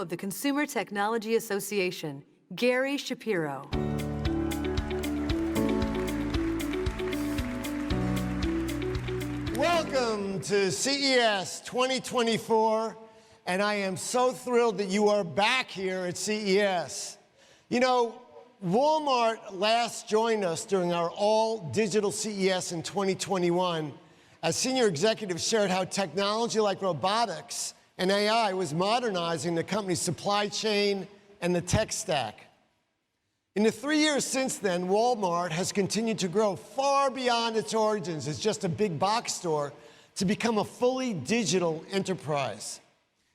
of the Consumer Technology Association, Gary Shapiro. Welcome to CES 2024, and I am so thrilled that you are back here at CES. You know, Walmart last joined us during our all-digital CES in 2021 as senior executives shared how technology like robotics and AI was modernizing the company's supply chain and the tech stack. In the 3 years since then, Walmart has continued to grow far beyond its origins as just a big box store to become a fully digital enterprise.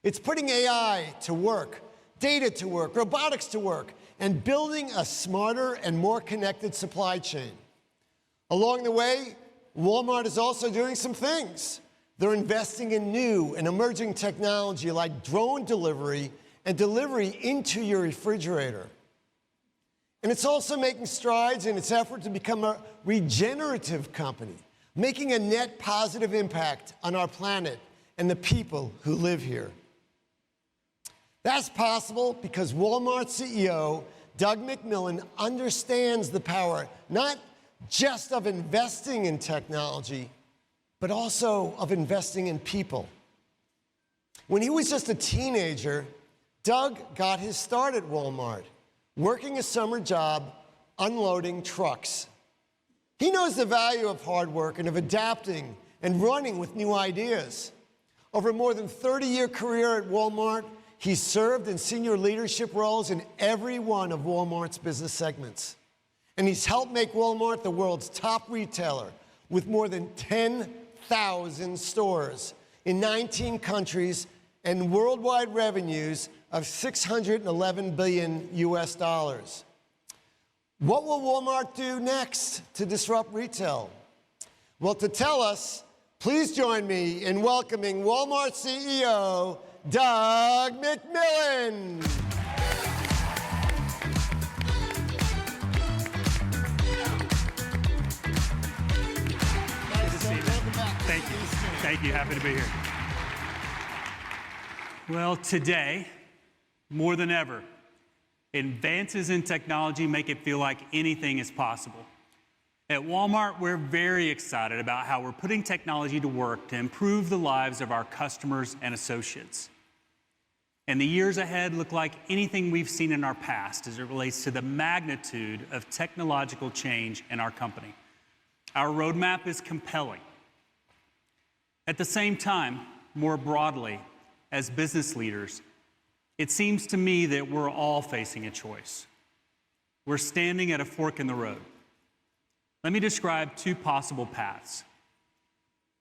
It's putting AI to work, data to work, robotics to work, and building a smarter and more connected supply chain. Along the way, Walmart is also doing some things. They're investing in new and emerging technology like drone delivery and delivery into your refrigerator. And it's also making strides in its effort to become a regenerative company, making a net positive impact on our planet and the people who live here. That's possible because Walmart CEO Doug McMillon understands the power not just of investing in technology, but also of investing in people. When he was just a teenager, Doug got his start at Walmart, working a summer job unloading trucks. He knows the value of hard work and of adapting and running with new ideas. Over a more than 30-year career at Walmart, he served in senior leadership roles in every one of Walmart's business segments. And he's helped make Walmart the world's top retailer with more than 10,000 stores in 19 countries and worldwide revenues of 611 billion US dollars. What will Walmart do next to disrupt retail? Well, to tell us, please join me in welcoming Walmart CEO, Doug McMillon. Thank you. Thank you. Happy to be here. Well, today, more than ever, advances in technology make it feel like anything is possible. At Walmart, we're very excited about how we're putting technology to work to improve the lives of our customers and associates. And the years ahead look like anything we've seen in our past as it relates to the magnitude of technological change in our company. Our roadmap is compelling. At the same time, more broadly, as business leaders, it seems to me that we're all facing a choice. We're standing at a fork in the road. Let me describe two possible paths.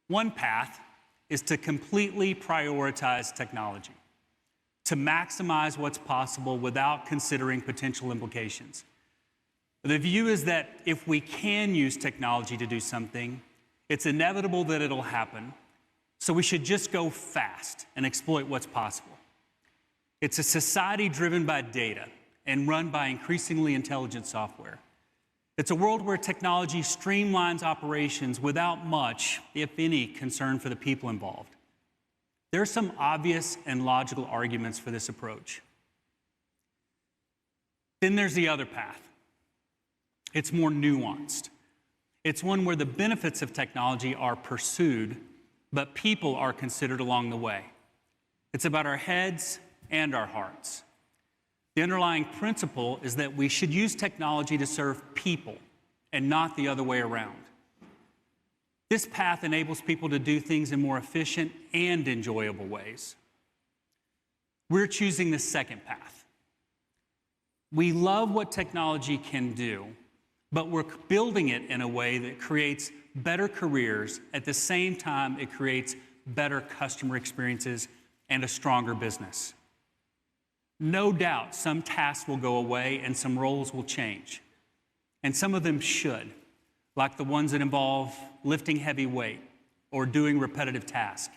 One path is to completely prioritize technology, to maximize what's possible without considering potential implications. The view is that if we can use technology to do something, it's inevitable that it'll happen, so we should just go fast and exploit what's possible. It's a society driven by data and run by increasingly intelligent software. It's a world where technology streamlines operations without much, if any, concern for the people involved. There are some obvious and logical arguments for this approach. Then there's the other path. It's more nuanced. It's one where the benefits of technology are pursued, but people are considered along the way. It's about our heads and our hearts. The underlying principle is that we should use technology to serve people and not the other way around. This path enables people to do things in more efficient and enjoyable ways. We're choosing the second path. We love what technology can do, but we're building it in a way that creates better careers. At the same time, it creates better customer experiences and a stronger business. No doubt some tasks will go away and some roles will change. And some of them should, like the ones that involve lifting heavy weight or doing repetitive tasks.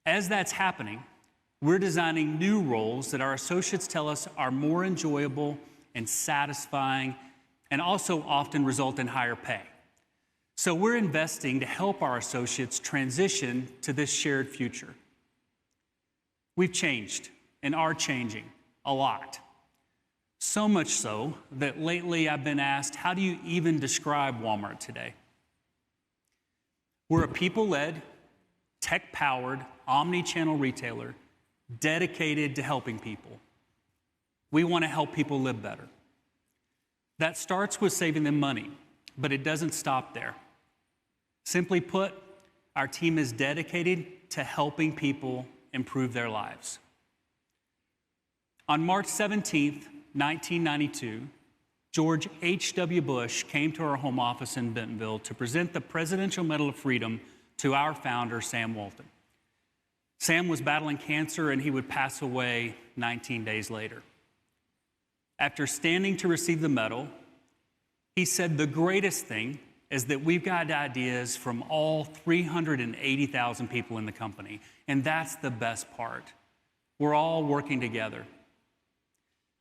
As that's happening, we're designing new roles that our associates tell us are more enjoyable and satisfying and also often result in higher pay. So we're investing to help our associates transition to this shared future. We've changed. and are changing a lot. So much so that lately I've been asked, how do you even describe Walmart today? We're a people-led, tech-powered, omni-channel retailer dedicated to helping people. We want to help people live better. That starts with saving them money, but it doesn't stop there. Simply put, our team is dedicated to helping people improve their lives. On March 17th, 1992, George H.W. Bush came to our home office in Bentonville to present the Presidential Medal of Freedom to our founder, Sam Walton. Sam was battling cancer and he would pass away 19 days later. After standing to receive the medal, he said, "The greatest thing is that we've got ideas from all 380,000 people in the company, and that's the best part. We're all working together.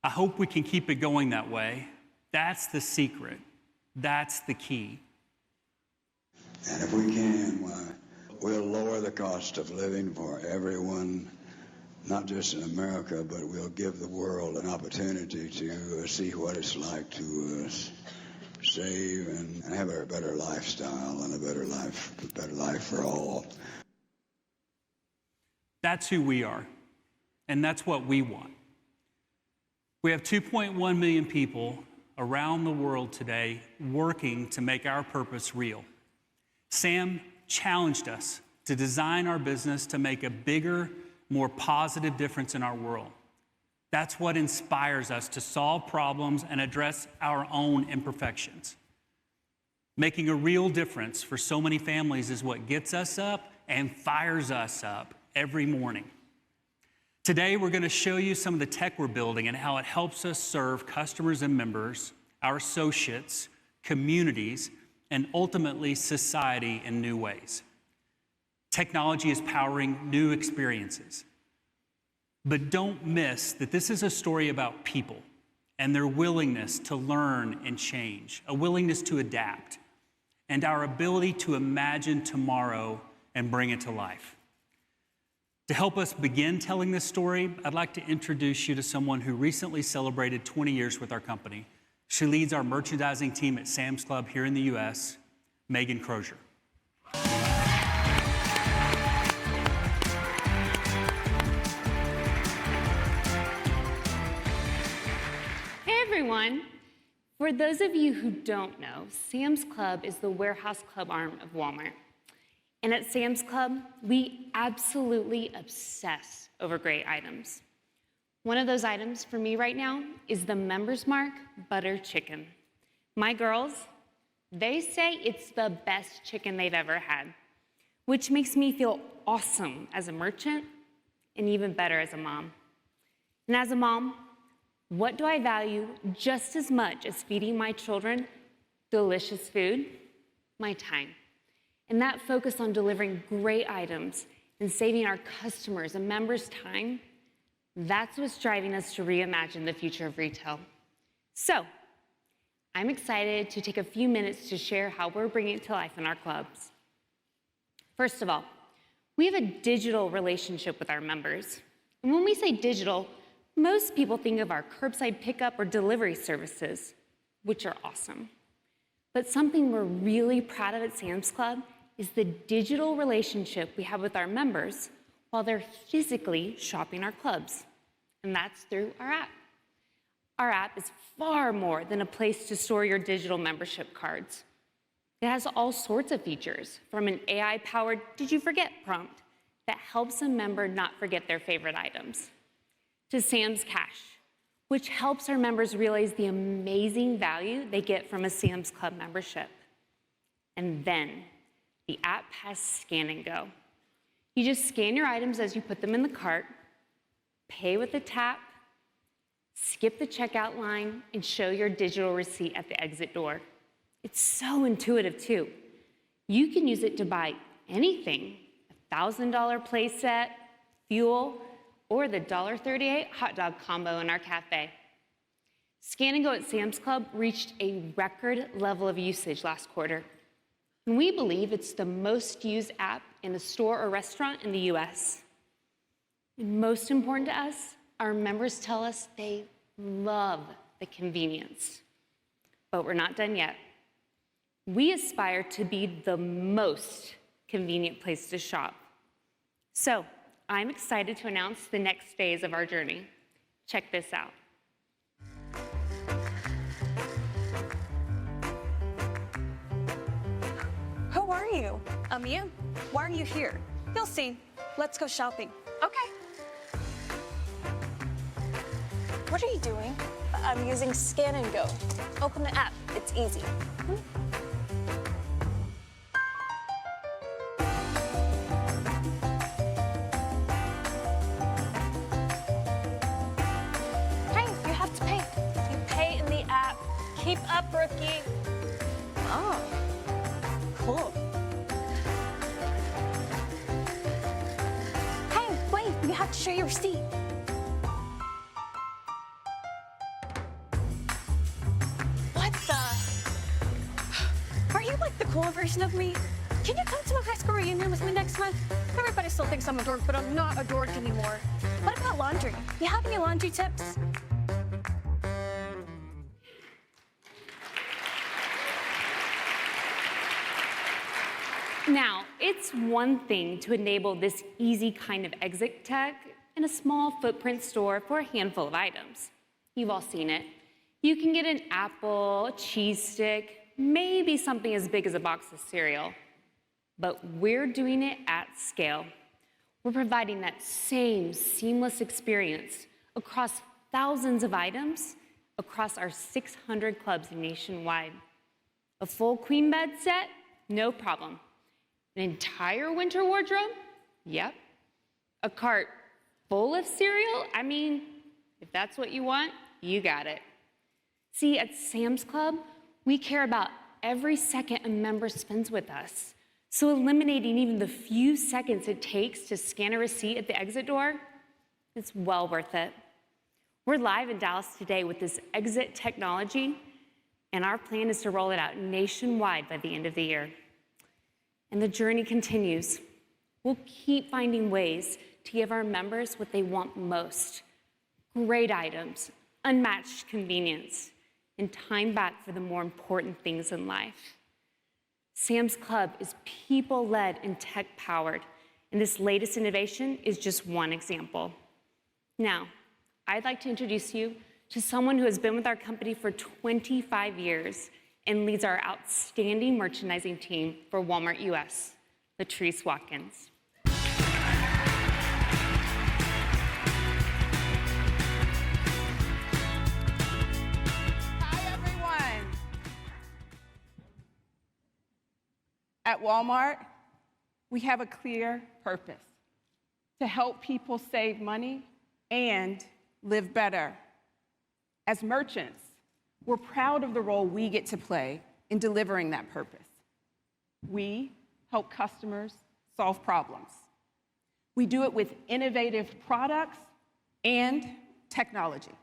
I hope we can keep it going that way. That's the secret. That's the key." And if we can, we'll lower the cost of living for everyone, not just in America, but we'll give the world an opportunity to see what it's like to save and have a better lifestyle and a better life for all. That's who we are, and that's what we want. We have 2.1 million people around the world today working to make our purpose real. Sam challenged us to design our business to make a bigger, more positive difference in our world. That's what inspires us to solve problems and address our own imperfections. Making a real difference for so many families is what gets us up and fires us up every morning. Today, we're going to show you some of the tech we're building and how it helps us serve customers and members, our associates, communities, and ultimately society in new ways. Technology is powering new experiences. But don't miss that this is a story about people and their willingness to learn and change, a willingness to adapt, and our ability to imagine tomorrow and bring it to life. To help us begin telling this story, I'd like to introduce you to someone who recently celebrated 20 years with our company. She leads our merchandising team at Sam's Club here in the U.S., Megan Crozier. Hey everyone. For those of you who don't know, Sam's Club is the warehouse club arm of Walmart. And at Sam's Club, we absolutely obsess over great items. One of those items for me right now is the Member's Mark Butter Chicken. My girls, they say it's the best chicken they've ever had, which makes me feel awesome as a merchant and even better as a mom. And as a mom, what do I value just as much as feeding my children delicious food? My time. And that focus on delivering great items and saving our customers and members time, that's what's driving us to reimagine the future of retail. So, I'm excited to take a few minutes to share how we're bringing it to life in our clubs. First of all, we have a digital relationship with our members. And when we say digital, most people think of our curbside pickup or delivery services, which are awesome. But something we're really proud of at Sam's Club is the digital relationship we have with our members while they're physically shopping our clubs. And that's through our app. Our app is far more than a place to store your digital membership cards. It has all sorts of features, from an AI-powered "Did you forget?" prompt that helps a member not forget their favorite items, to Sam's Cash, which helps our members realize the amazing value they get from a Sam's Club membership. And then, the app has Scan and Go. You just scan your items as you put them in the cart, pay with a tap, skip the checkout line, and show your digital receipt at the exit door. It's so intuitive, too. You can use it to buy anything, a $1,000 play set, fuel, or the $1.38 hot dog combo in our cafe. Scan and Go at Sam's Club reached a record level of usage last quarter. And we believe it's the most used app in a store or restaurant in the US. And most important to us, our members tell us they love the convenience. But we're not done yet. We aspire to be the most convenient place to shop. So I'm excited to announce the next phase of our journey. Check this out. Who are you? Amia? Why are you here? You'll see. Let's go shopping. Okay. What are you doing? I'm using Scan and Go. Open the app. It's easy. Hey, you have to pay. You pay in the app. Keep up, rookie. Oh, cool. Hey, wait, you have to show your receipt. What the? Are you like the cool version of me? Can you come to my high school reunion with me next month? Everybody still thinks I'm a dork, but I'm not a dork anymore. What about laundry? You have any laundry tips? Now, it's one thing to enable this easy kind of exit tech in a small footprint store for a handful of items. You've all seen it. You can get an apple, a cheese stick, maybe something as big as a box of cereal. But we're doing it at scale. We're providing that same seamless experience across thousands of items across our 600 clubs nationwide. A full queen bed set? No problem. An entire winter wardrobe? Yep. A cart full of cereal? I mean, if that's what you want, you got it. See, at Sam's Club, we care about every second a member spends with us. So eliminating even the few seconds it takes to scan a receipt at the exit door, it's well worth it. We're live in Dallas today with this exit technology, and our plan is to roll it out nationwide by the end of the year. And the journey continues. We'll keep finding ways to give our members what they want most: great items, unmatched convenience, and time back for the more important things in life. Sam's Club is people-led and tech-powered, and this latest innovation is just one example. Now, I'd like to introduce you to someone who has been with our company for 25 years and leads our outstanding merchandising team for Walmart US, Latrice Watkins. Hi, everyone. At Walmart, we have a clear purpose: to help people save money and live better. As merchants, we're proud of the role we get to play in delivering that purpose. We help customers solve problems. We do it with innovative products and technology.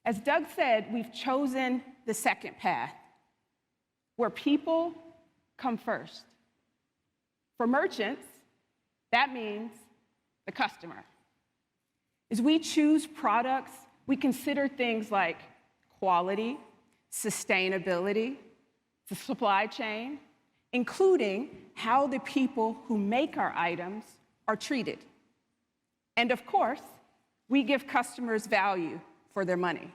As Doug said, we've chosen the second path, where people come first. For merchants, that means the customer. As we choose products, we consider things like quality, sustainability, the supply chain, including how the people who make our items are treated. And of course, we give customers value for their money.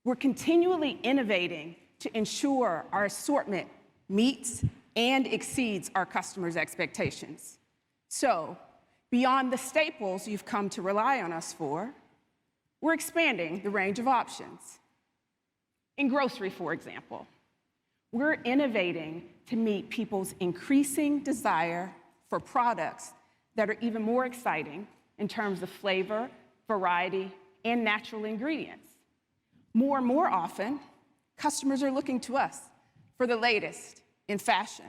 We're continually innovating to ensure our assortment meets and exceeds our customers' expectations. So, beyond the staples you've come to rely on us for, we're expanding the range of options. In grocery, for example, we're innovating to meet people's increasing desire for products that are even more exciting in terms of flavor, variety, and natural ingredients. More and more often, customers are looking to us for the latest in fashion.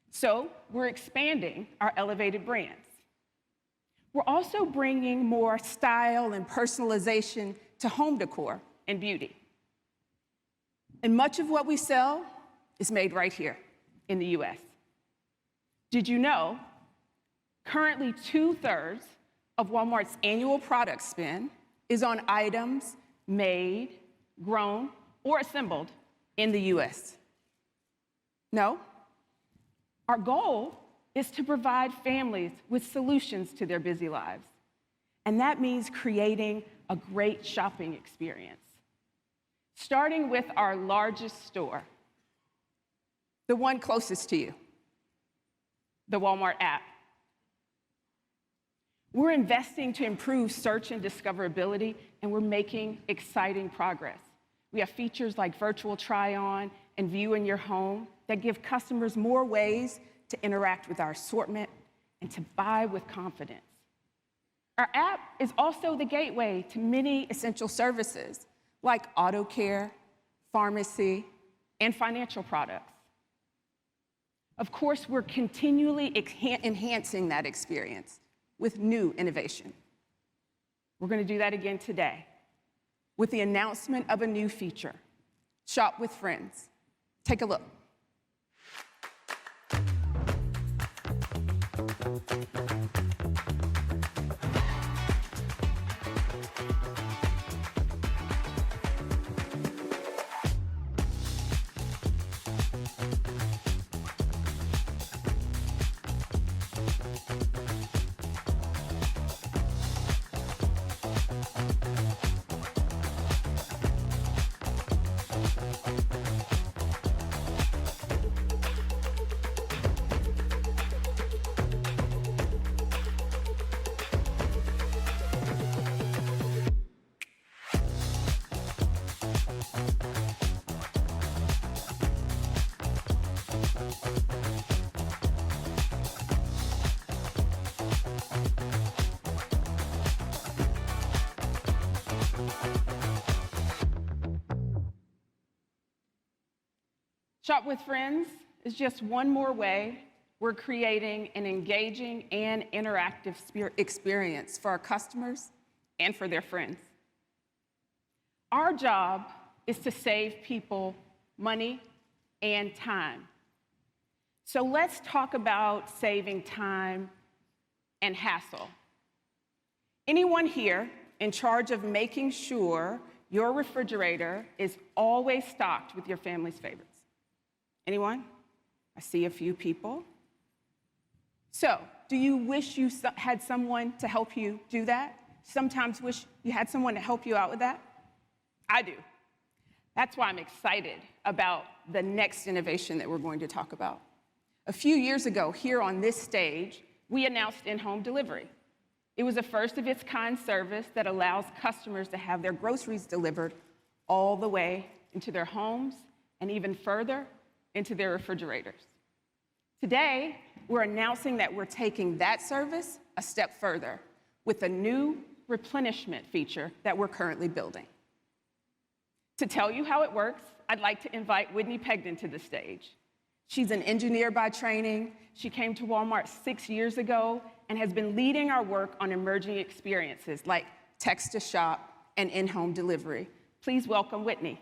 So we're expanding our elevated brands. We're also bringing more style and personalization to home decor and beauty. And much of what we sell is made right here in the US. Did you know currently 2/3 of Walmart's annual product spend is on items made, grown, or assembled in the US. No, our goal is to provide families with solutions to their busy lives. And that means creating a great shopping experience. Starting with our largest store, the one closest to you, the Walmart app. We're investing to improve search and discoverability, and we're making exciting progress. We have features like virtual try-on and view in your home that give customers more ways to interact with our assortment and to buy with confidence. Our app is also the gateway to many essential services like auto care, pharmacy, and financial products. Of course, we're continually enhancing that experience with new innovation. We're going to do that again today with the announcement of a new feature, Shop with Friends. Take a look. Shop with Friends is just one more way we're creating an engaging and interactive experience for our customers and for their friends. Our job is to save people money and time. So let's talk about saving time and hassle. Anyone here in charge of making sure your refrigerator is always stocked with your family's favorites? Anyone? I see a few people. So, do you wish you had someone to help you do that? Sometimes wish you had someone to help you out with that? I do. That's why I'm excited about the next innovation that we're going to talk about. A few years ago, here on this stage, we announced in-home delivery. It was a first-of-its-kind service that allows customers to have their groceries delivered all the way into their homes and even further into their refrigerators. Today, we're announcing that we're taking that service a step further with a new replenishment feature that we're currently building. To tell you how it works, I'd like to invite Whitney Pegden to the stage. She's an engineer by training. She came to Walmart 6 years ago and has been leading our work on emerging experiences like text-to-shop and in-home delivery. Please welcome Whitney.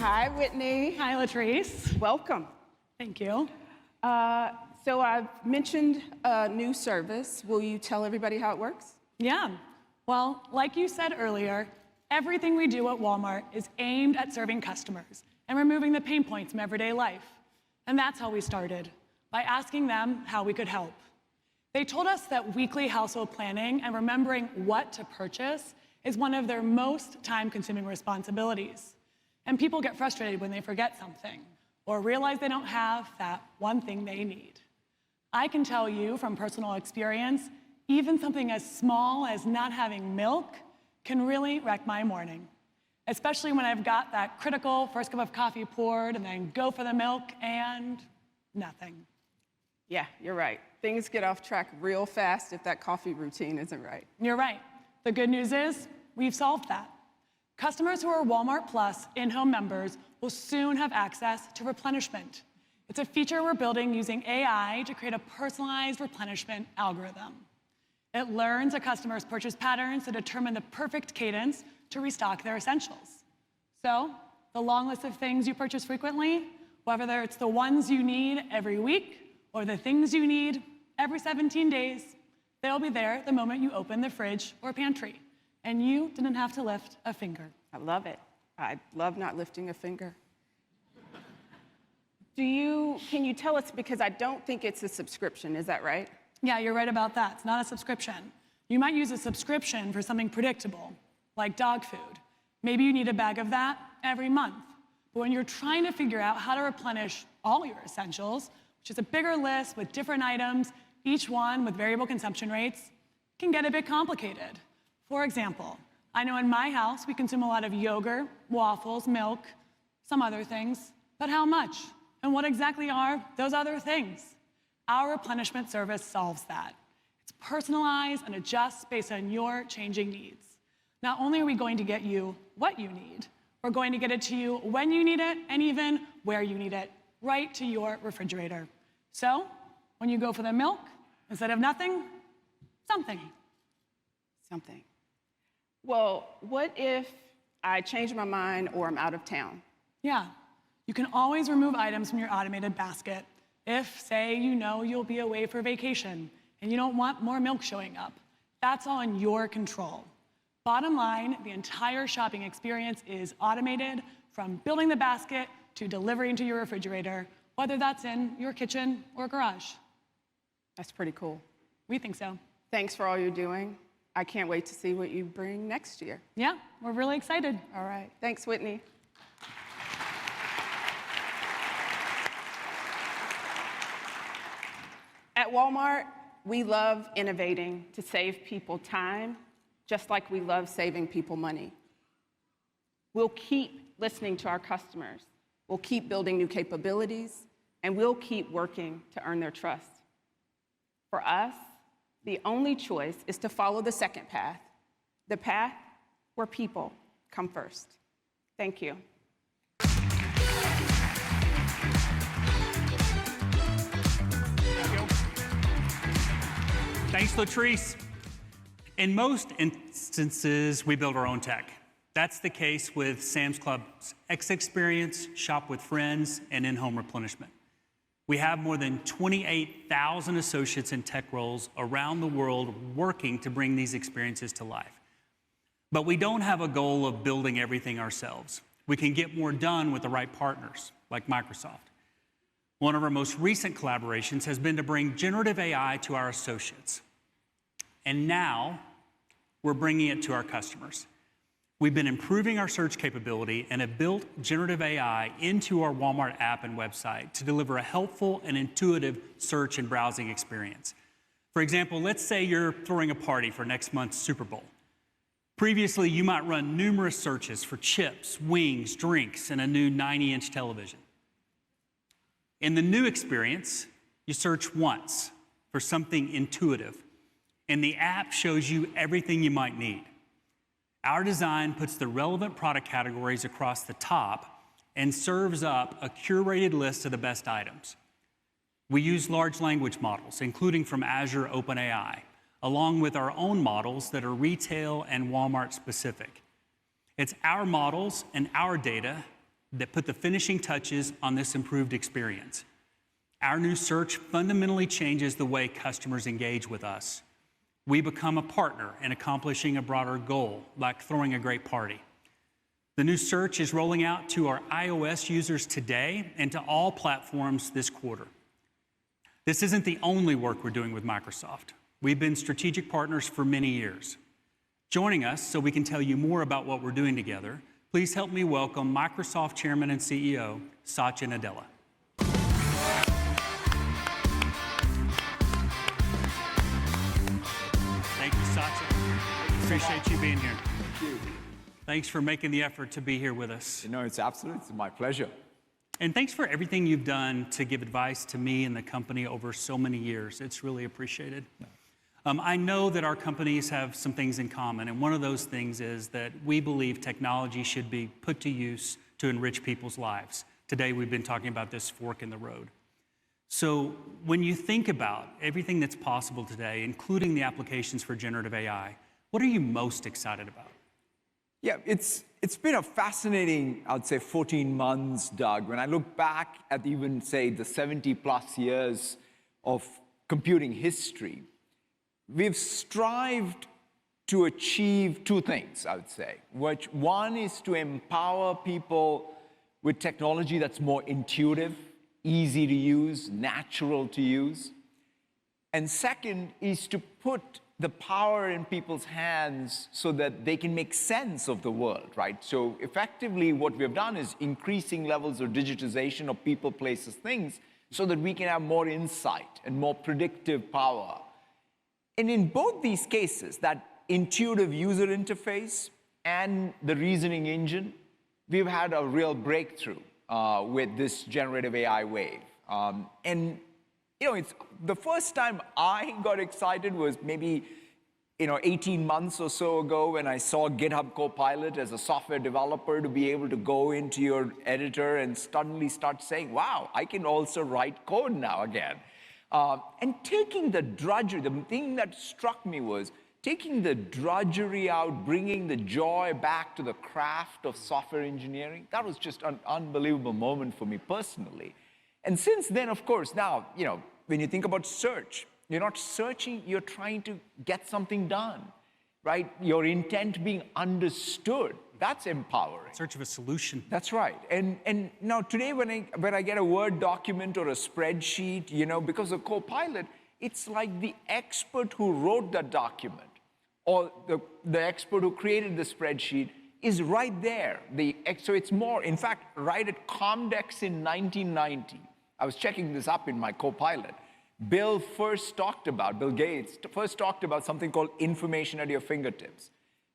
Hi, Whitney. Hi, Latrice. Welcome. Thank you. So I've mentioned a new service. Will you tell everybody how it works? Yeah. Well, like you said earlier, everything we do at Walmart is aimed at serving customers and removing the pain points from everyday life. And that's how we started, by asking them how we could help. They told us that weekly household planning and remembering what to purchase is one of their most time-consuming responsibilities. And people get frustrated when they forget something or realize they don't have that one thing they need. I can tell you from personal experience, even something as small as not having milk can really wreck my morning, especially when I've got that critical first cup of coffee poured and then go for the milk and nothing. Yeah, you're right. Things get off track real fast if that coffee routine isn't right. You're right. The good news is we've solved that. Customers who are Walmart Plus in-home members will soon have access to replenishment. It's a feature we're building using AI to create a personalized replenishment algorithm. It learns a customer's purchase patterns to determine the perfect cadence to restock their essentials. So the long list of things you purchase frequently, whether it's the ones you need every week or the things you need every 17 days, they'll be there the moment you open the fridge or pantry, and you didn't have to lift a finger. I love it. I love not lifting a finger. Can you tell us, because I don't think it's a subscription, is that right? Yeah, you're right about that. It's not a subscription. You might use a subscription for something predictable, like dog food. Maybe you need a bag of that every month. But when you're trying to figure out how to replenish all your essentials, which is a bigger list with different items, each one with variable consumption rates, can get a bit complicated. For example, I know in my house we consume a lot of yogurt, waffles, milk, some other things, but how much? And what exactly are those other things? Our replenishment service solves that. It's personalized and adjusts based on your changing needs. Not only are we going to get you what you need, we're going to get it to you when you need it and even where you need it, right to your refrigerator. So when you go for the milk, instead of nothing, something. Something. Well, what if I change my mind or I'm out of town? Yeah, you can always remove items from your automated basket if, say, you know you'll be away for vacation and you don't want more milk showing up. That's all in your control. Bottom line, the entire shopping experience is automated, from building the basket to delivering to your refrigerator, whether that's in your kitchen or garage. That's pretty cool. We think so. Thanks for all you're doing. I can't wait to see what you bring next year. Yeah, we're really excited. All right. Thanks, Whitney. At Walmart, we love innovating to save people time, just like we love saving people money. We'll keep listening to our customers. We'll keep building new capabilities, and we'll keep working to earn their trust. For us, the only choice is to follow the second path, the path where people come first. Thank you. Thanks, Latrice. In most instances, we build our own tech. That's the case with Sam's Club's X Experience, Shop with Friends, and in-home replenishment. We have more than 28,000 associates in tech roles around the world working to bring these experiences to life. But we don't have a goal of building everything ourselves. We can get more done with the right partners, like Microsoft. One of our most recent collaborations has been to bring generative AI to our associates. And now, we're bringing it to our customers. We've been improving our search capability and have built generative AI into our Walmart app and website to deliver a helpful and intuitive search and browsing experience. For example, let's say you're throwing a party for next month's Super Bowl. Previously, you might run numerous searches for chips, wings, drinks, and a new 90-inch television. In the new experience, you search once for something intuitive, and the app shows you everything you might need. Our design puts the relevant product categories across the top and serves up a curated list of the best items. We use large language models, including from Azure OpenAI, along with our own models that are retail and Walmart specific. It's our models and our data that put the finishing touches on this improved experience. Our new search fundamentally changes the way customers engage with us. We become a partner in accomplishing a broader goal, like throwing a great party. The new search is rolling out to our iOS users today and to all platforms this quarter. This isn't the only work we're doing with Microsoft. We've been strategic partners for many years. Joining us so we can tell you more about what we're doing together, please help me welcome Microsoft Chairman and CEO, Satya Nadella. Thank you, Satya. Appreciate you being here. Thank you. Thanks for making the effort to be here with us. You know, it's my pleasure. And thanks for everything you've done to give advice to me and the company over so many years. It's really appreciated. I know that our companies have some things in common, and one of those things is that we believe technology should be put to use to enrich people's lives. Today, we've been talking about this fork in the road. So when you think about everything that's possible today, including the applications for generative AI, what are you most excited about? Yeah, it's been a fascinating, I'd say, 14 months, Doug. When I look back at even, say, the 70-plus years of computing history, we've strived to achieve two things, I would say. One is to empower people with technology that's more intuitive, easy to use, natural to use. And second is to put the power in people's hands so that they can make sense of the world, right? So effectively, what we have done is increasing levels of digitization of people, places, things, so that we can have more insight and more predictive power. And in both these cases, that intuitive user interface and the reasoning engine, we've had a real breakthrough with this generative AI wave. And it's the first time I got excited was maybe 18 months or so ago when I saw GitHub Copilot as a software developer to be able to go into your editor and suddenly start saying, wow, I can also write code now again. And taking the drudgery, the thing that struck me was taking the drudgery out, bringing the joy back to the craft of software engineering. That was just an unbelievable moment for me personally. And since then, of course, now, when you think about search, you're not searching, you're trying to get something done, right? Your intent being understood, that's empowering. Search of a solution. That's right. And now today when I get a Word document or a spreadsheet, because of Copilot, it's like the expert who wrote that document or the expert who created the spreadsheet is right there. So it's more, in fact, right at Comdex in 1990, I was checking this up in my Copilot, Bill Gates first talked about something called information at your fingertips.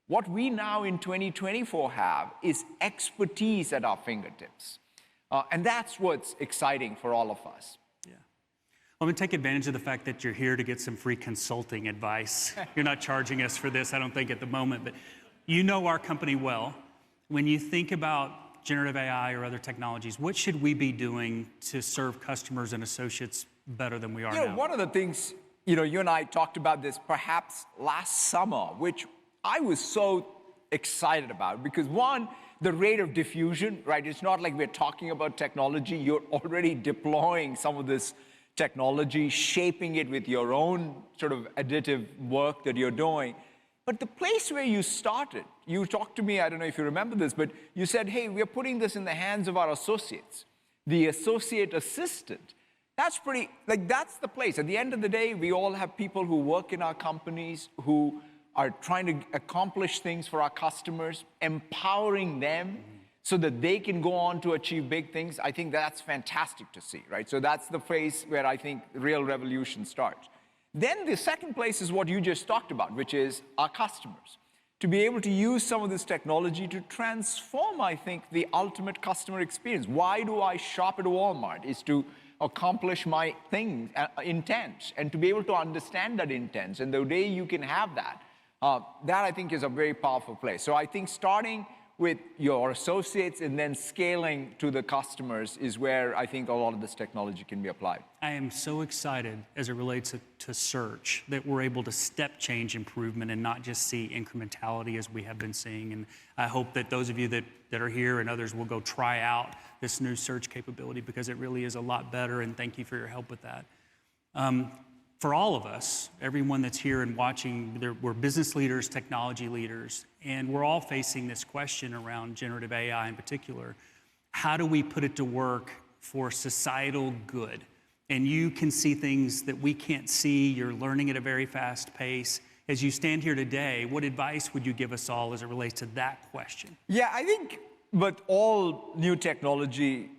What we now in 2024 have is expertise at our fingertips. And that's what's exciting for all of us. Yeah. Well, I'm going to take advantage of the fact that you're here to get some free consulting advice. You're not charging us for this, I don't think, at the moment, but you know our company well. When you think about generative AI or other technologies, what should we be doing to serve customers and associates better than we are now? One of the things, you and I talked about this perhaps last summer, which I was so excited about because one, the rate of diffusion, right? It's not like we're talking about technology. You're already deploying some of this technology, shaping it with your own sort of additive work that you're doing. But the place where you started, you talked to me, I don't know if you remember this, but you said, hey, we're putting this in the hands of our associates, the associate assistant. That's that's the place. At the end of the day, we all have people who work in our companies who are trying to accomplish things for our customers, empowering them so that they can go on to achieve big things. I think that's fantastic to see, right? So that's the place where I think real revolution starts. Then the second place is what you just talked about, which is our customers. To be able to use some of this technology to transform, I think, the ultimate customer experience. Why do I shop at Walmart? Is to accomplish my thing, intent, and to be able to understand that intent. And the day you can have that, that I think is a very powerful place. So I think starting with your associates and then scaling to the customers is where I think a lot of this technology can be applied. I am so excited as it relates to search that we're able to step change improvement and not just see incrementality as we have been seeing. And I hope that those of you that are here and others will go try out this new search capability because it really is a lot better, and thank you for your help with that. For all of us, everyone that's here and watching, we're business leaders, technology leaders, and we're all facing this question around generative AI in particular. How do we put it to work for societal good? And you can see things that we can't see. You're learning at a very fast pace. As you stand here today, what advice would you give us all as it relates to that question? Yeah, I think with all new technology,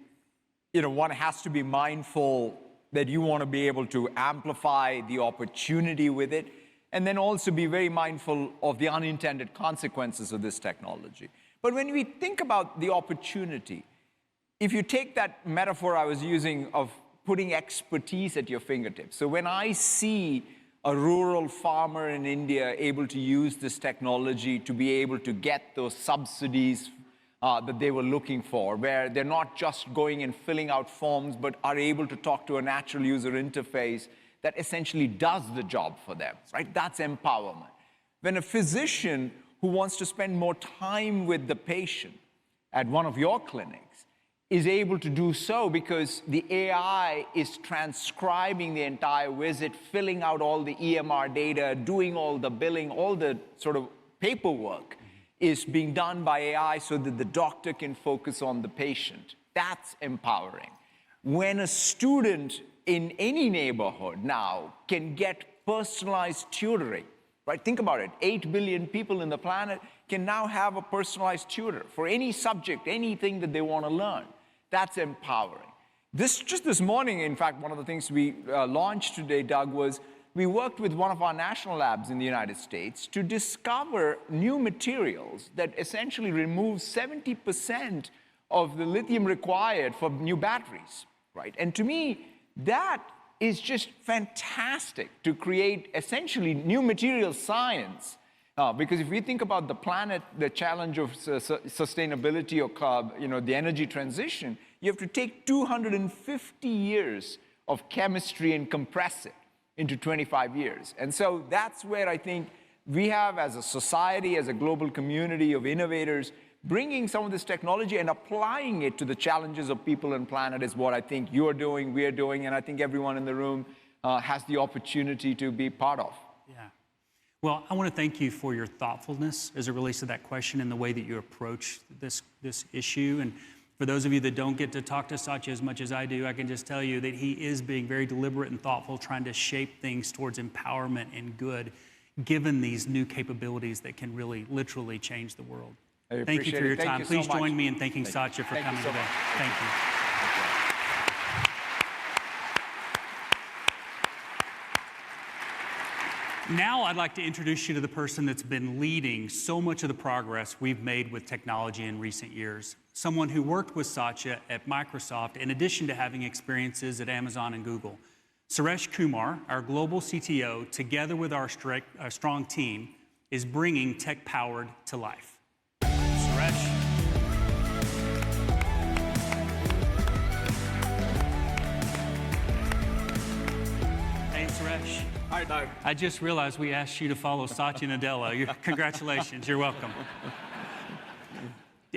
one has to be mindful that you want to be able to amplify the opportunity with it, and then also be very mindful of the unintended consequences of this technology. But when we think about the opportunity, if you take that metaphor I was using of putting expertise at your fingertips, so when I see a rural farmer in India able to use this technology to be able to get those subsidies that they were looking for, where they're not just going and filling out forms, but are able to talk to a natural user interface that essentially does the job for them, right? That's empowerment. When a physician who wants to spend more time with the patient at one of your clinics is able to do so because the AI is transcribing the entire visit, filling out all the EMR data, doing all the billing, all the sort of paperwork is being done by AI so that the doctor can focus on the patient. That's empowering. When a student in any neighborhood now can get personalized tutoring, right? Think about it. 8 billion people in the planet can now have a personalized tutor for any subject, anything that they want to learn. That's empowering. Just this morning, in fact, one of the things we launched today, Doug, was we worked with one of our national labs in the United States to discover new materials that essentially remove 70% of the lithium required for new batteries, right? And to me, that is just fantastic to create essentially new material science. Because if we think about the planet, the challenge of sustainability or the energy transition, you have to take 250 years of chemistry and compress it into 25 years. And so that's where I think we have, as a society, as a global community of innovators, bringing some of this technology and applying it to the challenges of people and planet is what I think you're doing, we're doing, and I think everyone in the room has the opportunity to be part of. Yeah. Well, I want to thank you for your thoughtfulness as it relates to that question and the way that you approach this issue. And for those of you that don't get to talk to Satya as much as I do, I can just tell you that he is being very deliberate and thoughtful, trying to shape things towards empowerment and good, given these new capabilities that can really, literally change the world. Thank you for your time. Please join me in thanking Satya for coming today. Thank you. Now I'd like to introduce you to the person that's been leading so much of the progress we've made with technology in recent years. Someone who worked with Satya at Microsoft in addition to having experiences at Amazon and Google. Suresh Kumar, our global CTO, together with our strong team, is bringing tech-powered to life. Suresh. Hey, Suresh. Hi, Doug. I just realized we asked you to follow Satya Nadella. Congratulations, you're welcome.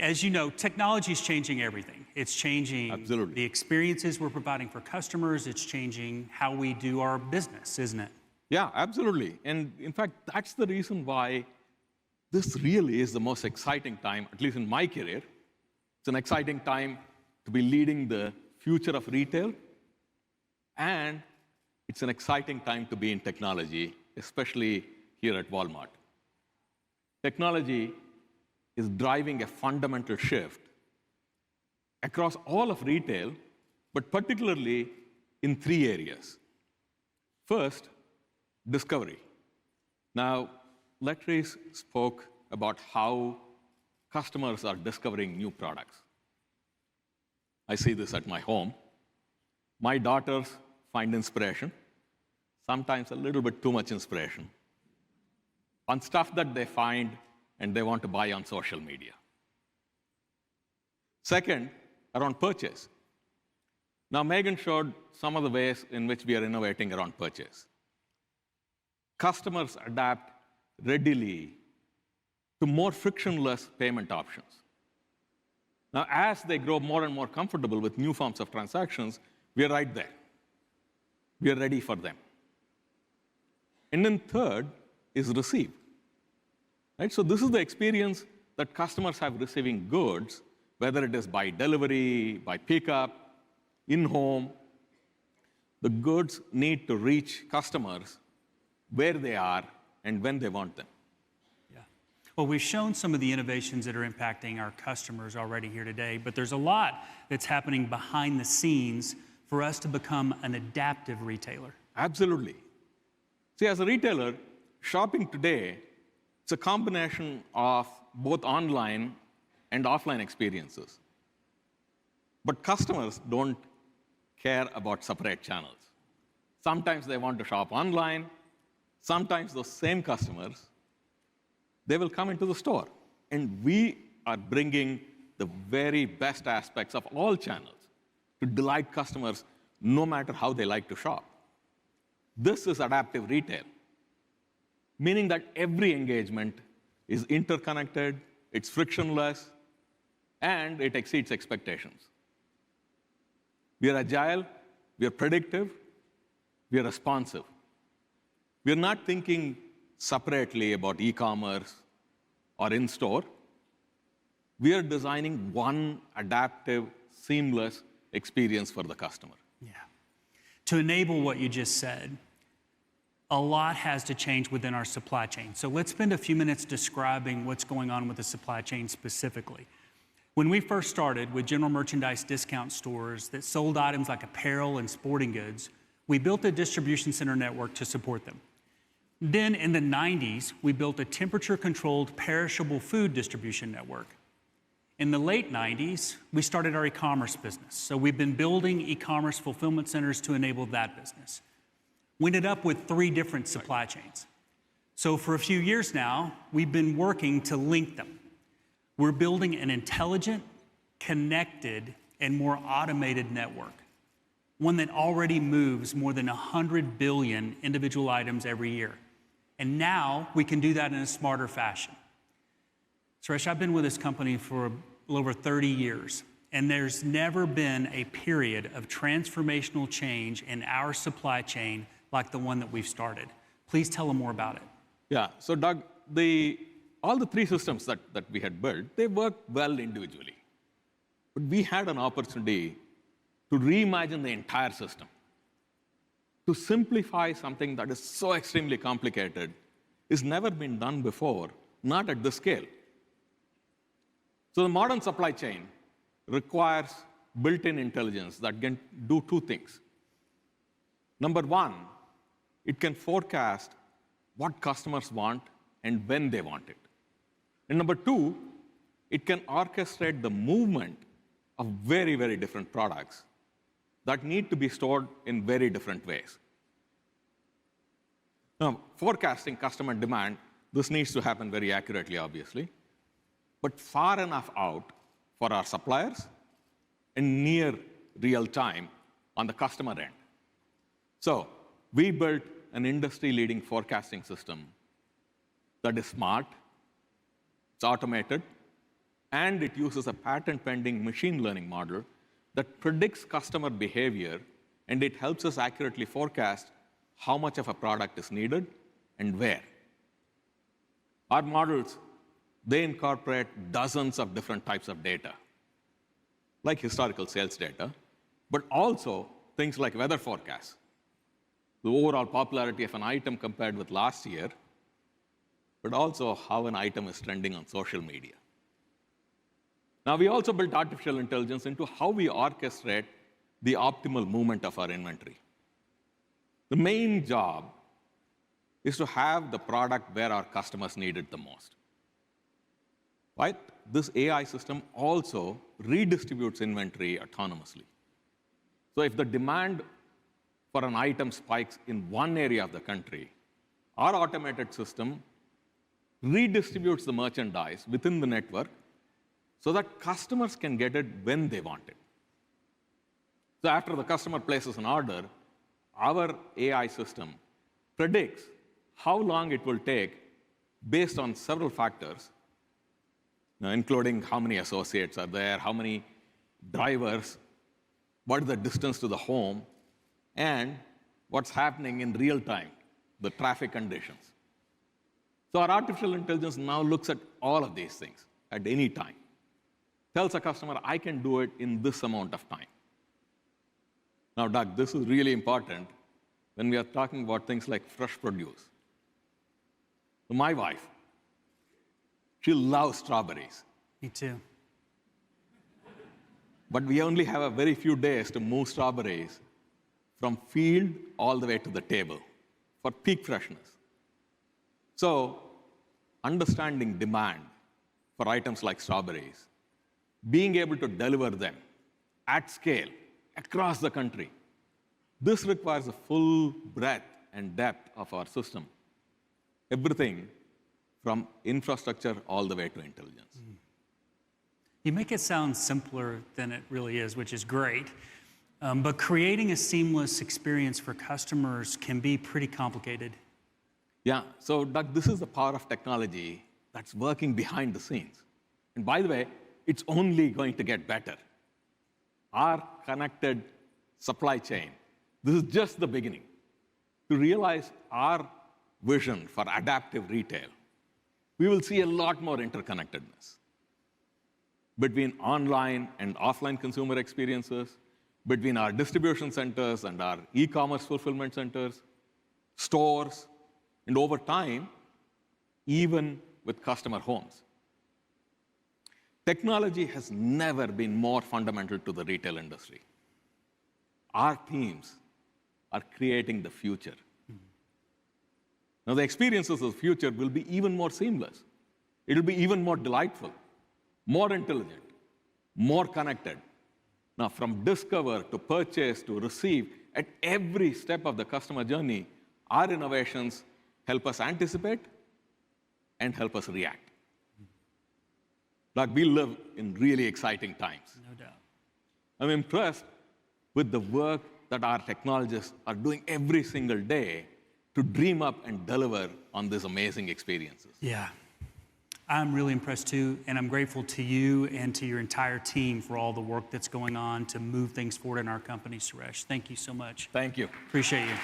As you know, technology is changing everything. It's changing the experiences we're providing for customers. It's changing how we do our business, isn't it? Yeah, absolutely. And in fact, that's the reason why this really is the most exciting time, at least in my career. It's an exciting time to be leading the future of retail, and it's an exciting time to be in technology, especially here at Walmart. Technology is driving a fundamental shift across all of retail, but particularly in 3 areas. First, discovery. Now, Latrice spoke about how customers are discovering new products. I see this at my home. My daughters find inspiration, sometimes a little bit too much inspiration, on stuff that they find and they want to buy on social media. Second, around purchase. Now, Megan showed some of the ways in which we are innovating around purchase. Customers adapt readily to more frictionless payment options. Now, as they grow more and more comfortable with new forms of transactions, we are right there. We are ready for them. And then third is receive. Right? So this is the experience that customers have receiving goods, whether it is by delivery, by pickup, in-home. The goods need to reach customers where they are and when they want them. Yeah. Well, we've shown some of the innovations that are impacting our customers already here today, but there's a lot that's happening behind the scenes for us to become an adaptive retailer. Absolutely. See, as a retailer, shopping today, it's a combination of both online and offline experiences. But customers don't care about separate channels. Sometimes they want to shop online. Sometimes those same customers, they will come into the store. And we are bringing the very best aspects of all channels to delight customers no matter how they like to shop. This is adaptive retail, meaning that every engagement is interconnected, it's frictionless, and it exceeds expectations. We are agile, we are predictive, we are responsive. We are not thinking separately about e-commerce or in-store. We are designing one adaptive, seamless experience for the customer. Yeah. To enable what you just said, a lot has to change within our supply chain. So let's spend a few minutes describing what's going on with the supply chain specifically. When we first started with general merchandise discount stores that sold items like apparel and sporting goods, we built a distribution center network to support them. Then in the 90s, we built a temperature-controlled perishable food distribution network. In the late 90s, we started our e-commerce business. So we've been building e-commerce fulfillment centers to enable that business. We ended up with 3 different supply chains. So for a few years now, we've been working to link them. We're building an intelligent, connected, and more automated network, one that already moves more than 100 billion individual items every year. And now we can do that in a smarter fashion. Suresh, I've been with this company for a little over 30 years, and there's never been a period of transformational change in our supply chain like the one that we've started. Please tell them more about it. Yeah, so Doug, all the 3 systems that we had built, they work well individually. But we had an opportunity to reimagine the entire system, to simplify something that is so extremely complicated, has never been done before, not at this scale. So the modern supply chain requires built-in intelligence that can do 2 things. Number 1, it can forecast what customers want and when they want it. And number 2, it can orchestrate the movement of very, very different products that need to be stored in very different ways. Now, forecasting customer demand, this needs to happen very accurately, obviously, but far enough out for our suppliers and near real time on the customer end. So we built an industry-leading forecasting system that is smart, it's automated, and it uses a patent-pending machine learning model that predicts customer behavior, and it helps us accurately forecast how much of a product is needed and where. Our models, they incorporate dozens of different types of data, like historical sales data, but also things like weather forecasts, the overall popularity of an item compared with last year, but also how an item is trending on social media. Now, we also built artificial intelligence into how we orchestrate the optimal movement of our inventory. The main job is to have the product where our customers need it the most. Right? This AI system also redistributes inventory autonomously. So if the demand for an item spikes in one area of the country, our automated system redistributes the merchandise within the network so that customers can get it when they want it. So after the customer places an order, our AI system predicts how long it will take based on several factors, including how many associates are there, how many drivers, what is the distance to the home, and what's happening in real time, the traffic conditions. So our artificial intelligence now looks at all of these things at any time. Tells a customer, I can do it in this amount of time. Now, Doug, this is really important when we are talking about things like fresh produce. My wife, she loves strawberries. Me too. But we only have a very few days to move strawberries from field all the way to the table for peak freshness. So, understanding demand for items like strawberries, being able to deliver them at scale across the country, this requires a full breadth and depth of our system. Everything from infrastructure all the way to intelligence. You make it sound simpler than it really is, which is great. But creating a seamless experience for customers can be pretty complicated. Yeah, so Doug, this is the power of technology that's working behind the scenes. And by the way, it's only going to get better. Our connected supply chain, this is just the beginning. To realize our vision for adaptive retail, we will see a lot more interconnectedness between online and offline consumer experiences, between our distribution centers and our e-commerce fulfillment centers, stores, and over time, even with customer homes. Technology has never been more fundamental to the retail industry. Our teams are creating the future. Now, the experiences of the future will be even more seamless. It'll be even more delightful, more intelligent, more connected. Now, from discover to purchase to receive, at every step of the customer journey, our innovations help us anticipate and help us react. Like, we live in really exciting times. No doubt. I'm impressed with the work that our technologists are doing every single day to dream up and deliver on these amazing experiences. Yeah. I'm really impressed too, and I'm grateful to you and to your entire team for all the work that's going on to move things forward in our company, Suresh. Thank you so much. Thank you. Appreciate you.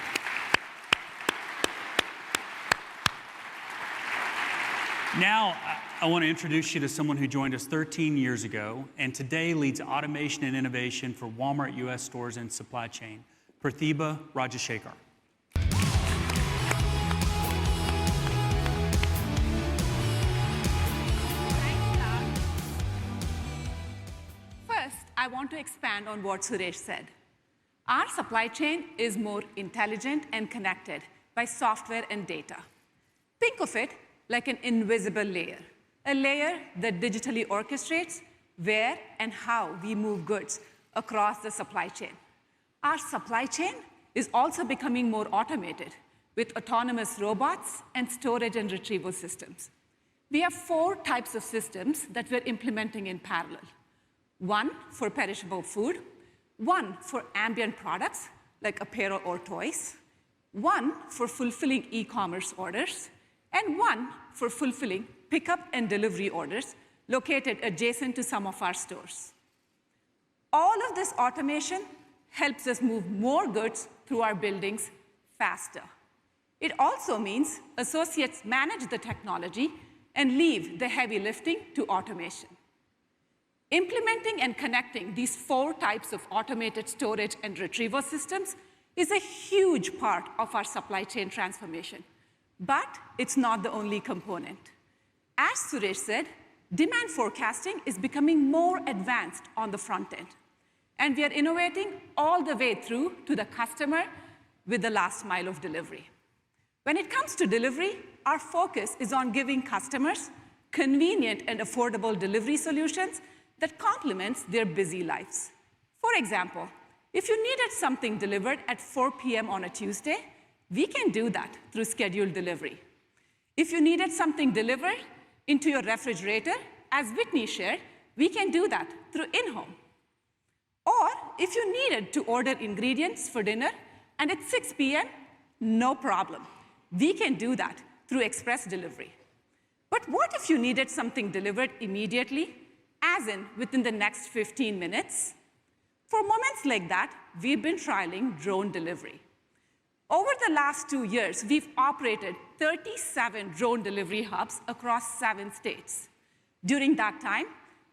Now, I want to introduce you to someone who joined us 13 years ago and today leads automation and innovation for Walmart US stores and supply chain, Pratibha Rajashekar. First, I want to expand on what Suresh said. Our supply chain is more intelligent and connected by software and data. Think of it like an invisible layer, a layer that digitally orchestrates where and how we move goods across the supply chain. Our supply chain is also becoming more automated with autonomous robots and storage and retrieval systems. We have 4 types of systems that we're implementing in parallel. 1 for perishable food, 1 for ambient products like apparel or toys, 1 for fulfilling e-commerce orders, and 1 for fulfilling pickup and delivery orders located adjacent to some of our stores. All of this automation helps us move more goods through our buildings faster. It also means associates manage the technology and leave the heavy lifting to automation. Implementing and connecting these 4 types of automated storage and retrieval systems is a huge part of our supply chain transformation. But it's not the only component. As Suresh said, demand forecasting is becoming more advanced on the front end. And we are innovating all the way through to the customer with the last mile of delivery. When it comes to delivery, our focus is on giving customers convenient and affordable delivery solutions that complements their busy lives. For example, if you needed something delivered at 4 p.m. on a Tuesday, we can do that through scheduled delivery. If you needed something delivered into your refrigerator, as Whitney shared, we can do that through in-home. Or if you needed to order ingredients for dinner and it's 6 p.m., no problem. We can do that through express delivery. But what if you needed something delivered immediately, as in within the next 15 minutes? For moments like that, we've been trialing drone delivery. Over the last 2 years, we've operated 37 drone delivery hubs across 7 states. During that time,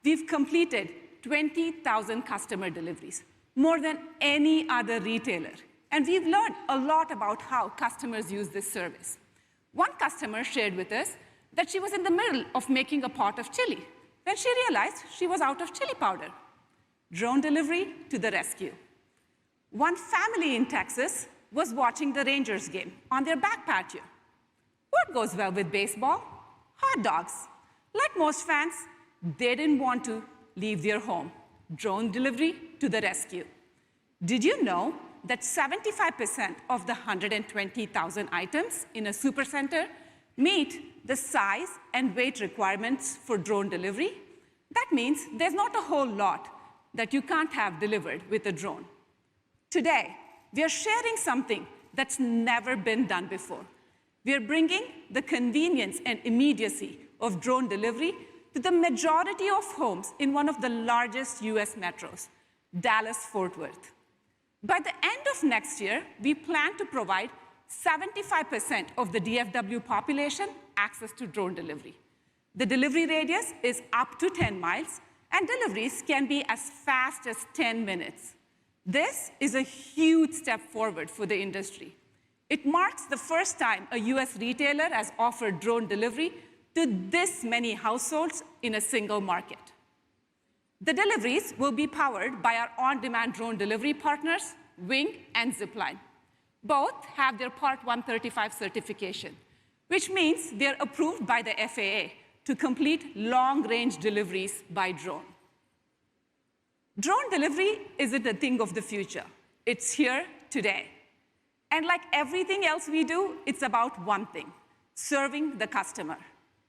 we've completed 20,000 customer deliveries, more than any other retailer. And we've learned a lot about how customers use this service. One customer shared with us that she was in the middle of making a pot of chili when she realized she was out of chili powder. Drone delivery to the rescue. One family in Texas was watching the Rangers game on their back patio. What goes well with baseball? Hot dogs. Like most fans, they didn't want to leave their home. Drone delivery to the rescue. Did you know that 75% of the 120,000 items in a supercenter meet the size and weight requirements for drone delivery? That means there's not a whole lot that you can't have delivered with a drone. Today, we are sharing something that's never been done before. We are bringing the convenience and immediacy of drone delivery to the majority of homes in one of the largest US metros, Dallas-Fort Worth. By the end of next year, we plan to provide 75% of the DFW population access to drone delivery. The delivery radius is up to 10 miles, and deliveries can be as fast as 10 minutes. This is a huge step forward for the industry. It marks the first time a US retailer has offered drone delivery to this many households in a single market. The deliveries will be powered by our on-demand drone delivery partners, Wing and Zipline. Both have their Part 135 certification, which means they're approved by the FAA to complete long-range deliveries by drone. Drone delivery isn't a thing of the future. It's here today. And like everything else we do, it's about one thing: serving the customer.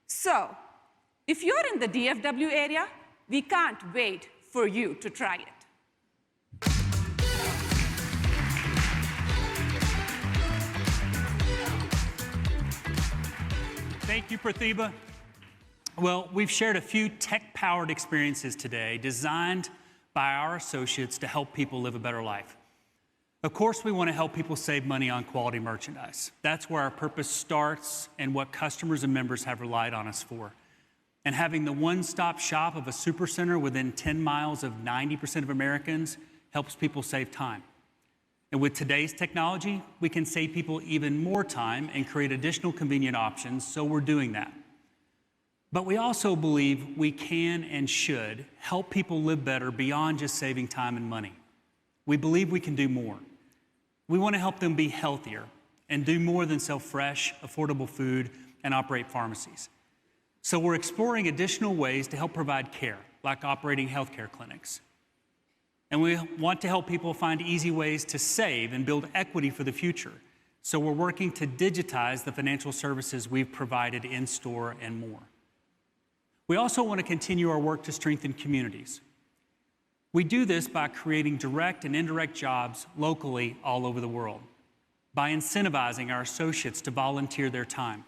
So, if you're in the DFW area, we can't wait for you to try it. Thank you, Pratibha. Well, we've shared a few tech-powered experiences today designed by our associates to help people live a better life. Of course, we want to help people save money on quality merchandise. That's where our purpose starts and what customers and members have relied on us for. And having the one-stop shop of a supercenter within 10 miles of 90% of Americans helps people save time. And with today's technology, we can save people even more time and create additional convenient options, so we're doing that. But we also believe we can and should help people live better beyond just saving time and money. We believe we can do more. We want to help them be healthier and do more than sell fresh, affordable food and operate pharmacies. So we're exploring additional ways to help provide care, like operating healthcare clinics. And we want to help people find easy ways to save and build equity for the future. So we're working to digitize the financial services we've provided in store and more. We also want to continue our work to strengthen communities. We do this by creating direct and indirect jobs locally all over the world, by incentivizing our associates to volunteer their time,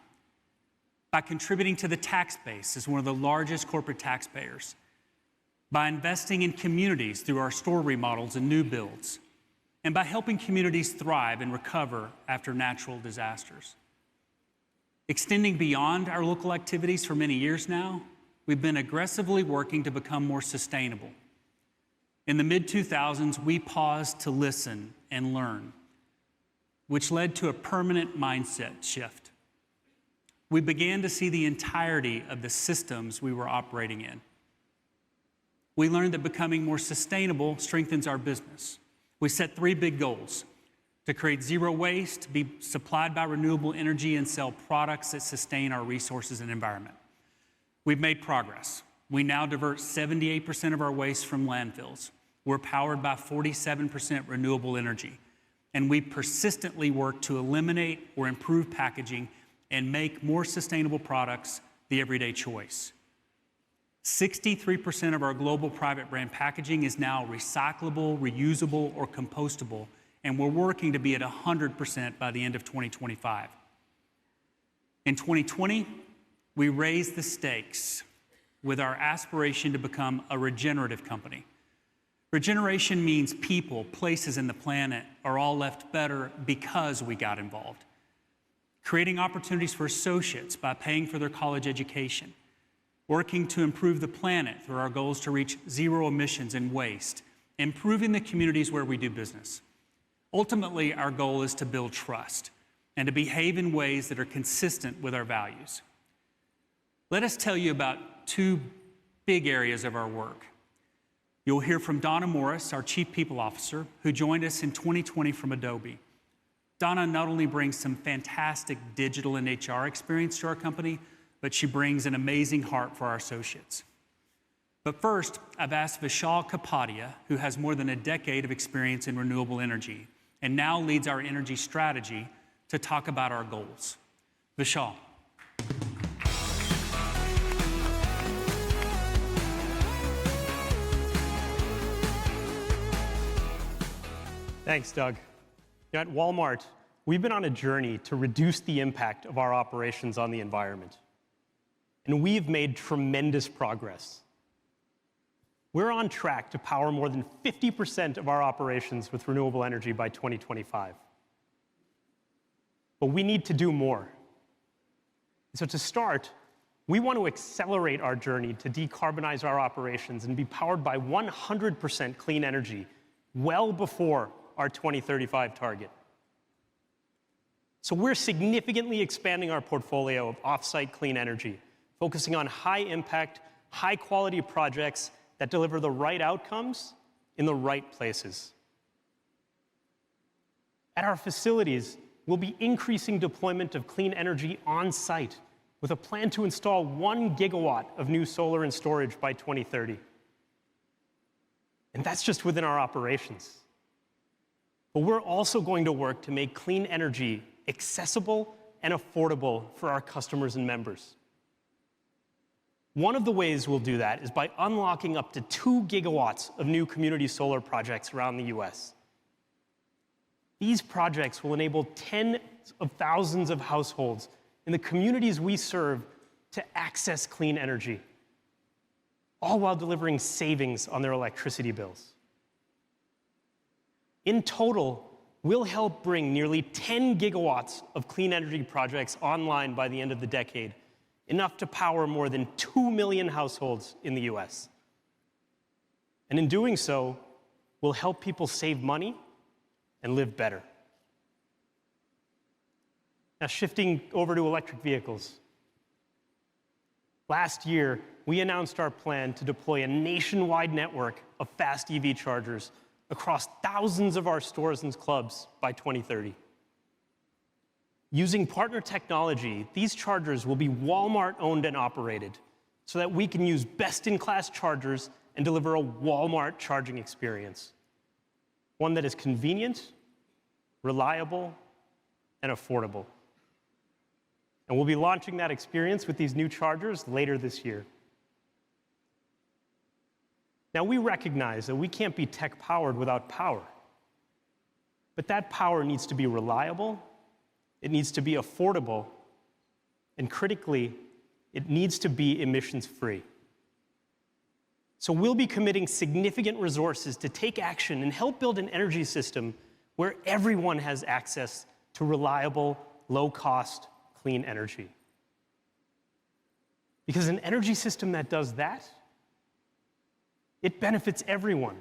by contributing to the tax base as one of the largest corporate taxpayers, by investing in communities through our store remodels and new builds, and by helping communities thrive and recover after natural disasters. Extending beyond our local activities for many years now, we've been aggressively working to become more sustainable. In the mid-2000s, we paused to listen and learn, which led to a permanent mindset shift. We began to see the entirety of the systems we were operating in. We learned that becoming more sustainable strengthens our business. We set 3 big goals: to create zero waste, be supplied by renewable energy, and sell products that sustain our resources and environment. We've made progress. We now divert 78% of our waste from landfills. We're powered by 47% renewable energy. And we persistently work to eliminate or improve packaging and make more sustainable products the everyday choice. 63% of our global private brand packaging is now recyclable, reusable, or compostable, and we're working to be at 100% by the end of 2025. In 2020, we raised the stakes with our aspiration to become a regenerative company. Regeneration means people, places, and the planet are all left better because we got involved. Creating opportunities for associates by paying for their college education, working to improve the planet through our goals to reach zero emissions and waste, improving the communities where we do business. Ultimately, our goal is to build trust and to behave in ways that are consistent with our values. Let us tell you about 2 big areas of our work. You'll hear from Donna Morris, our Chief People Officer, who joined us in 2020 from Adobe. Donna not only brings some fantastic digital and HR experience to our company, but she brings an amazing heart for our associates. But first, I've asked Vishal Kapadia, who has more than a decade of experience in renewable energy and now leads our energy strategy, to talk about our goals. Vishal. Thanks, Doug. At Walmart, we've been on a journey to reduce the impact of our operations on the environment. and we've made tremendous progress. We're on track to power more than 50% of our operations with renewable energy by 2025. But we need to do more. So to start, we want to accelerate our journey to decarbonize our operations and be powered by 100% clean energy well before our 2035 target. So we're significantly expanding our portfolio of off-site clean energy, focusing on high-impact, high-quality projects that deliver the right outcomes in the right places. At our facilities, we'll be increasing deployment of clean energy on-site with a plan to install 1 gigawatt of new solar and storage by 2030. And that's just within our operations. But we're also going to work to make clean energy accessible and affordable for our customers and members. One of the ways we'll do that is by unlocking up to 2 gigawatts of new community solar projects around the US. These projects will enable tens of thousands of households in the communities we serve to access clean energy, all while delivering savings on their electricity bills. In total, we'll help bring nearly 10 gigawatts of clean energy projects online by the end of the decade, enough to power more than 2 million households in the US. And in doing so, we'll help people save money and live better. Now, shifting over to electric vehicles. Last year, we announced our plan to deploy a nationwide network of fast EV chargers across thousands of our stores and clubs by 2030. Using partner technology, these chargers will be Walmart-owned and operated so that we can use best-in-class chargers and deliver a Walmart charging experience, one that is convenient, reliable, and affordable. And we'll be launching that experience with these new chargers later this year. Now, we recognize that we can't be tech-powered without power. But that power needs to be reliable, it needs to be affordable, and critically, it needs to be emissions-free. So we'll be committing significant resources to take action and help build an energy system where everyone has access to reliable, low-cost, clean energy. Because an energy system that does that, it benefits everyone.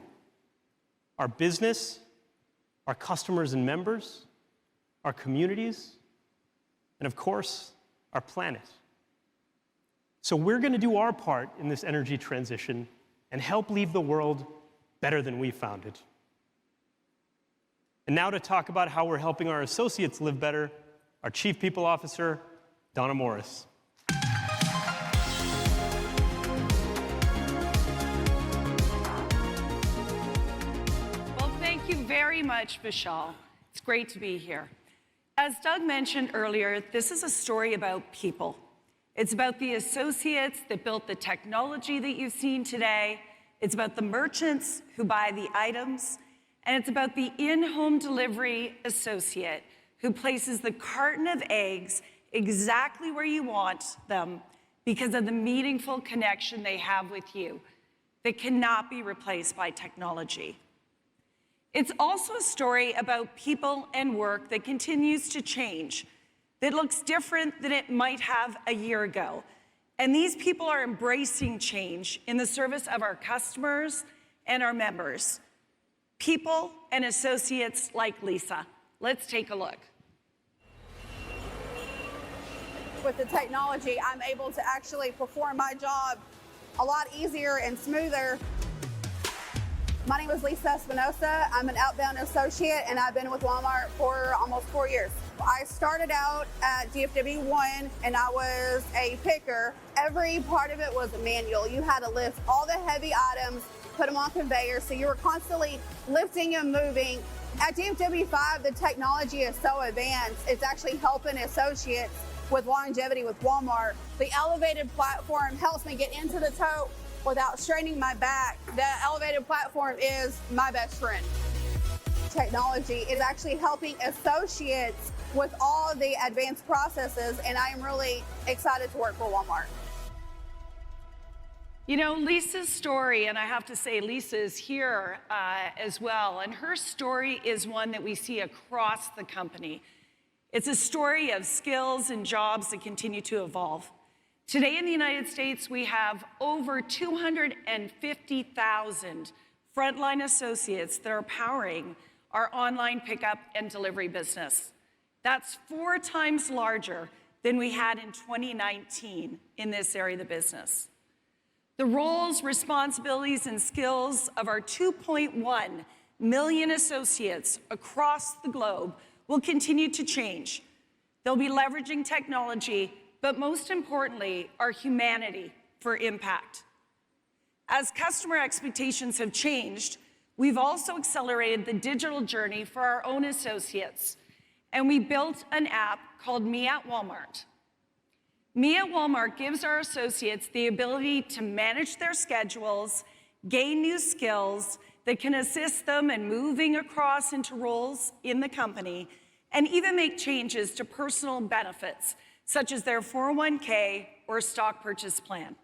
Our business, our customers and members, our communities, and of course, our planet. So we're going to do our part in this energy transition and help leave the world better than we found it. And now to talk about how we're helping our associates live better, our Chief People Officer, Donna Morris. Well, thank you very much, Vishal. It's great to be here. As Doug mentioned earlier, this is a story about people. It's about the associates that built the technology that you've seen today. It's about the merchants who buy the items. And it's about the in-home delivery associate who places the carton of eggs exactly where you want them because of the meaningful connection they have with you that cannot be replaced by technology. It's also a story about people and work that continues to change, that looks different than it might have a year ago. And these people are embracing change in the service of our customers and our members. People and associates like Lisa. Let's take a look. With the technology, I'm able to actually perform my job a lot easier and smoother. My name is Lisa Espinosa. I'm an outbound associate, and I've been with Walmart for almost 4 years. I started out at DFW 1, and I was a picker. Every part of it was manual. You had to lift all the heavy items, put them on conveyors, so you were constantly lifting and moving. At DFW 5, the technology is so advanced, it's actually helping associates with longevity with Walmart. The elevated platform helps me get into the tote without straining my back. The elevated platform is my best friend. Technology is actually helping associates with all the advanced processes, and I am really excited to work for Walmart. You know, Lisa's story, and I have to say Lisa is here as well, and her story is one that we see across the company. It's a story of skills and jobs that continue to evolve. Today in the United States, we have over 250,000 frontline associates that are powering our online pickup and delivery business. That's 4 times larger than we had in 2019 in this area of the business. The roles, responsibilities, and skills of our 2.1 million associates across the globe will continue to change. They'll be leveraging technology, but most importantly, our humanity for impact. As customer expectations have changed, we've also accelerated the digital journey for our own associates, and we built an app called Me at Walmart. Me at Walmart gives our associates the ability to manage their schedules, gain new skills that can assist them in moving across into roles in the company, and even make changes to personal benefits, such as their 401k or stock purchase plan.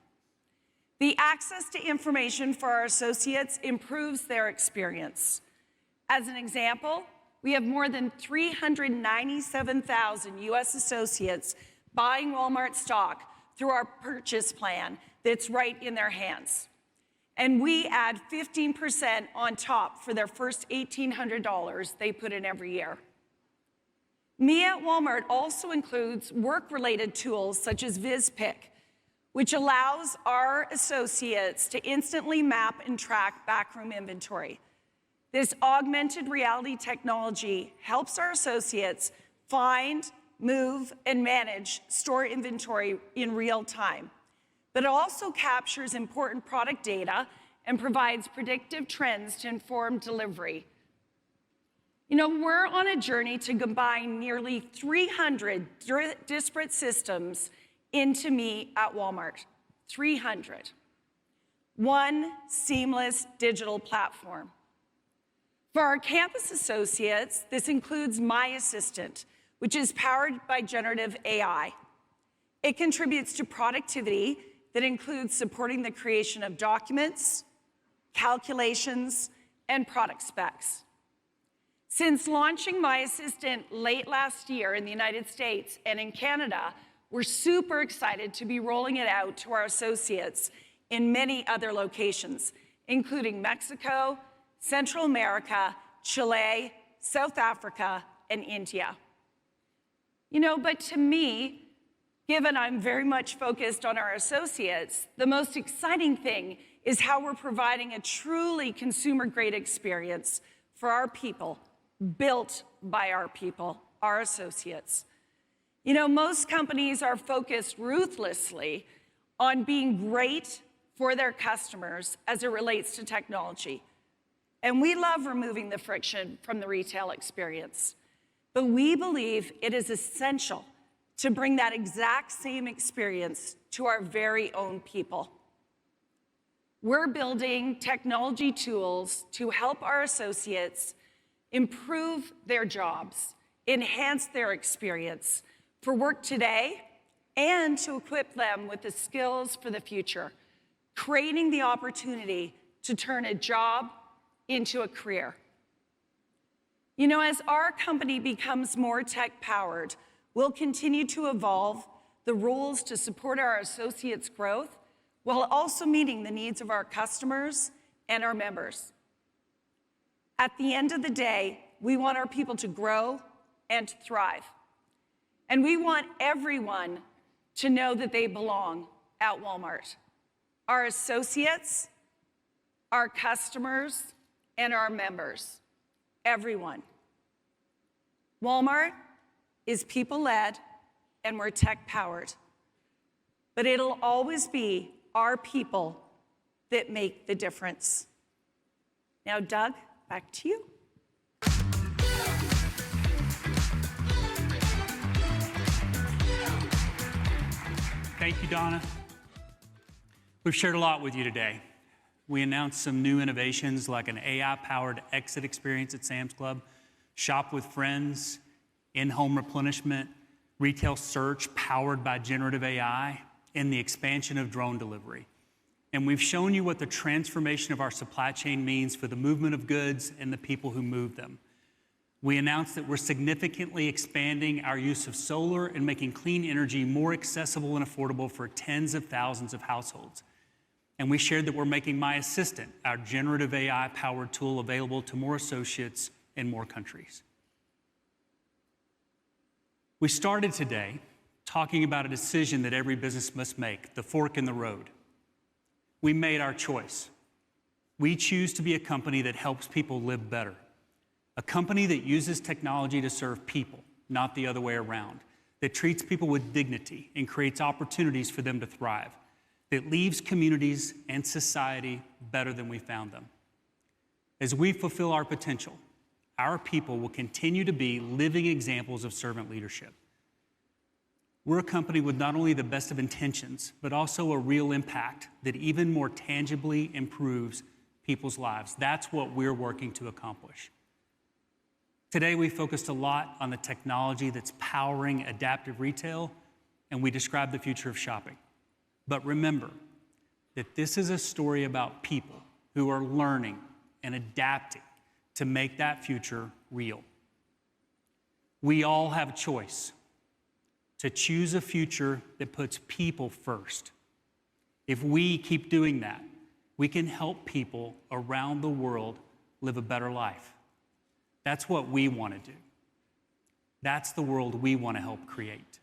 The access to information for our associates improves their experience. As an example, we have more than 397,000 US associates buying Walmart stock through our purchase plan that's right in their hands. And we add 15% on top for their first $1,800 they put in every year. Me at Walmart also includes work-related tools such as VizPick, which allows our associates to instantly map and track backroom inventory. This augmented reality technology helps our associates find, move, and manage store inventory in real time. But it also captures important product data and provides predictive trends to inform delivery. You know, we're on a journey to combine nearly 300 disparate systems into Me at Walmart. 300. One seamless digital platform. For our campus associates, this includes My Assistant, which is powered by generative AI. It contributes to productivity that includes supporting the creation of documents, calculations, and product specs. Since launching My Assistant late last year in the United States and in Canada, we're super excited to be rolling it out to our associates in many other locations, including Mexico, Central America, Chile, South Africa, and India. You know, but to me, given I'm very much focused on our associates, the most exciting thing is how we're providing a truly consumer-grade experience for our people, built by our people, our associates. You know, most companies are focused ruthlessly on being great for their customers as it relates to technology. And we love removing the friction from the retail experience. But we believe it is essential to bring that exact same experience to our very own people. We're building technology tools to help our associates improve their jobs, enhance their experience for work today, and to equip them with the skills for the future, creating the opportunity to turn a job into a career. You know, as our company becomes more tech-powered, we'll continue to evolve the rules to support our associates' growth while also meeting the needs of our customers and our members. At the end of the day, we want our people to grow and to thrive. And we want everyone to know that they belong at Walmart. Our associates, our customers, and our members. Everyone. Walmart is people-led and we're tech-powered. But it'll always be our people that make the difference. Now, Doug, back to you. Thank you, Donna. We've shared a lot with you today. We announced some new innovations like an AI-powered exit experience at Sam's Club, Shop with Friends, in-home replenishment, retail search powered by generative AI, and the expansion of drone delivery. And we've shown you what the transformation of our supply chain means for the movement of goods and the people who move them. We announced that we're significantly expanding our use of solar and making clean energy more accessible and affordable for tens of thousands of households. And we shared that we're making My Assistant, our generative AI-powered tool, available to more associates in more countries. We started today talking about a decision that every business must make, the fork in the road. We made our choice. We choose to be a company that helps people live better, a company that uses technology to serve people, not the other way around, that treats people with dignity and creates opportunities for them to thrive, that leaves communities and society better than we found them. As we fulfill our potential, our people will continue to be living examples of servant leadership. We're a company with not only the best of intentions, but also a real impact that even more tangibly improves people's lives. That's what we're working to accomplish. Today, we focused a lot on the technology that's powering adaptive retail, and we described the future of shopping. But remember that this is a story about people who are learning and adapting to make that future real. We all have a choice to choose a future that puts people first. If we keep doing that, we can help people around the world live a better life. That's what we want to do. That's the world we want to help create.